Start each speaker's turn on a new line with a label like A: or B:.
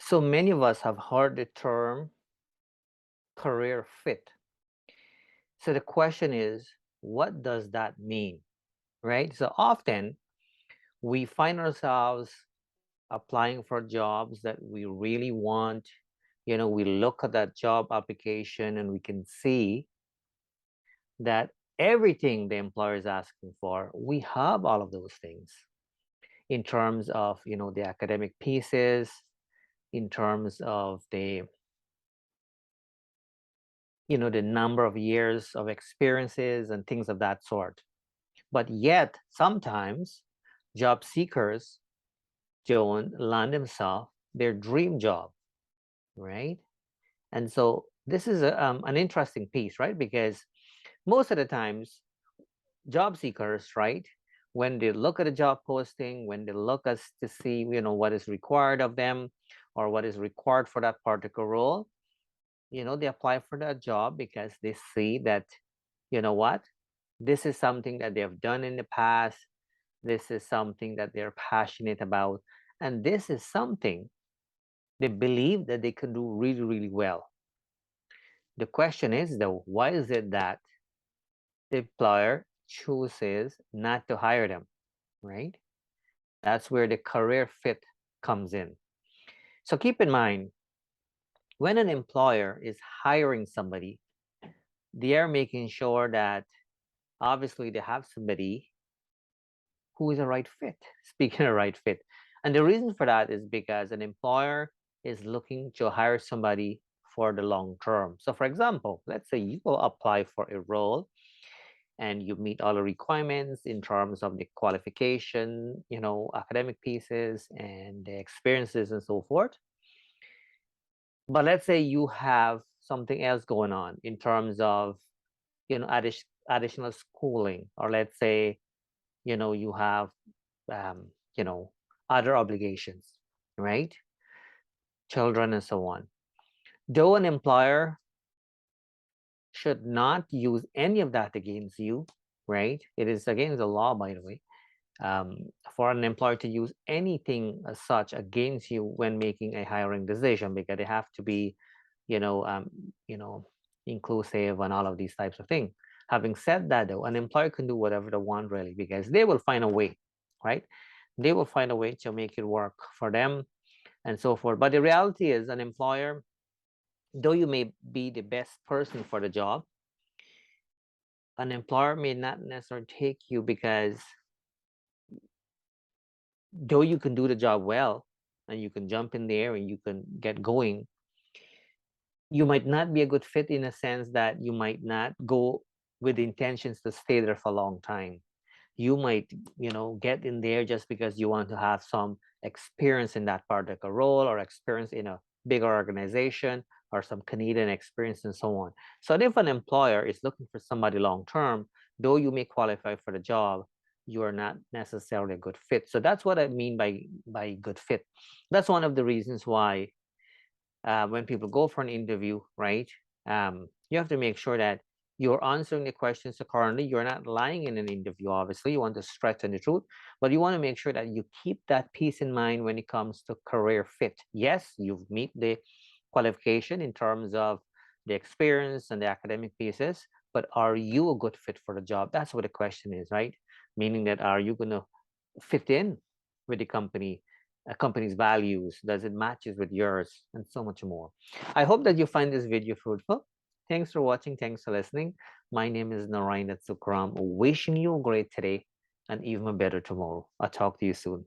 A: So many of us have heard the term career fit. So the question is, what does that mean? Right? So often we find ourselves applying for jobs that we really want. We look at that job application and we can see that everything the employer is asking for, we have all of those things in terms of, the academic pieces, in terms of the number of years of experiences and things of that sort. But yet, sometimes job seekers don't land themselves their dream job, right? And so this is an interesting piece, right? Because most of the times, job seekers, right, when they look at a job posting, when they look at to see, what is required of them or what is required for that particular role, they apply for that job because they see that, what, this is something that they have done in the past. This is something that they're passionate about. And this is something they believe that they can do really, really well. The question is, though, why is it that the employer chooses not to hire them, right? That's where the career fit comes in. So keep in mind, when an employer is hiring somebody, they are making sure that obviously they have somebody who is a right fit. Speaking of right fit. And the reason for that is because an employer is looking to hire somebody for the long term. So for example, let's say you will apply for a role and you meet all the requirements in terms of the qualification, academic pieces and the experiences and so forth. But let's say you have something else going on in terms of, additional schooling, or let's say, you have, um, other obligations, right? Children and so on. Though an employer should not use any of that against you, right? It is against the law, by the way, for an employer to use anything as such against you when making a hiring decision, because they have to be, you know, um, you know, inclusive and all of these types of things. Having said that, though, an employer can do whatever they want, really, because they will find a way, right? They will find a way to make it work for them and so forth. But the reality is, an employer, though you may be the best person for the job, an employer may not necessarily take you because though you can do the job well and you can jump in there and you can get going, you might not be a good fit in a sense that you might not go with intentions to stay there for a long time. You might, get in there just because you want to have some experience in that particular role or experience in a bigger organization or some Canadian experience and so on. So if an employer is looking for somebody long term, though you may qualify for the job, you are not necessarily a good fit. So that's what I mean by good fit. That's one of the reasons why when people go for an interview, right, you have to make sure that you're answering the questions accordingly. You're not lying in an interview, obviously. You want to stretch on the truth, but you want to make sure that you keep that peace in mind when it comes to career fit. Yes, you've meet the qualification in terms of the experience and the academic pieces, but are you a good fit for the job? That's what the question is, right? Meaning that are you going to fit in with the company, a company's values? Does it matches with yours? And so much more. I hope that you find this video fruitful. Thanks for watching. Thanks for listening. My name is Narayan Sukram. Wishing you a great today and even a better tomorrow. I'll talk to you soon.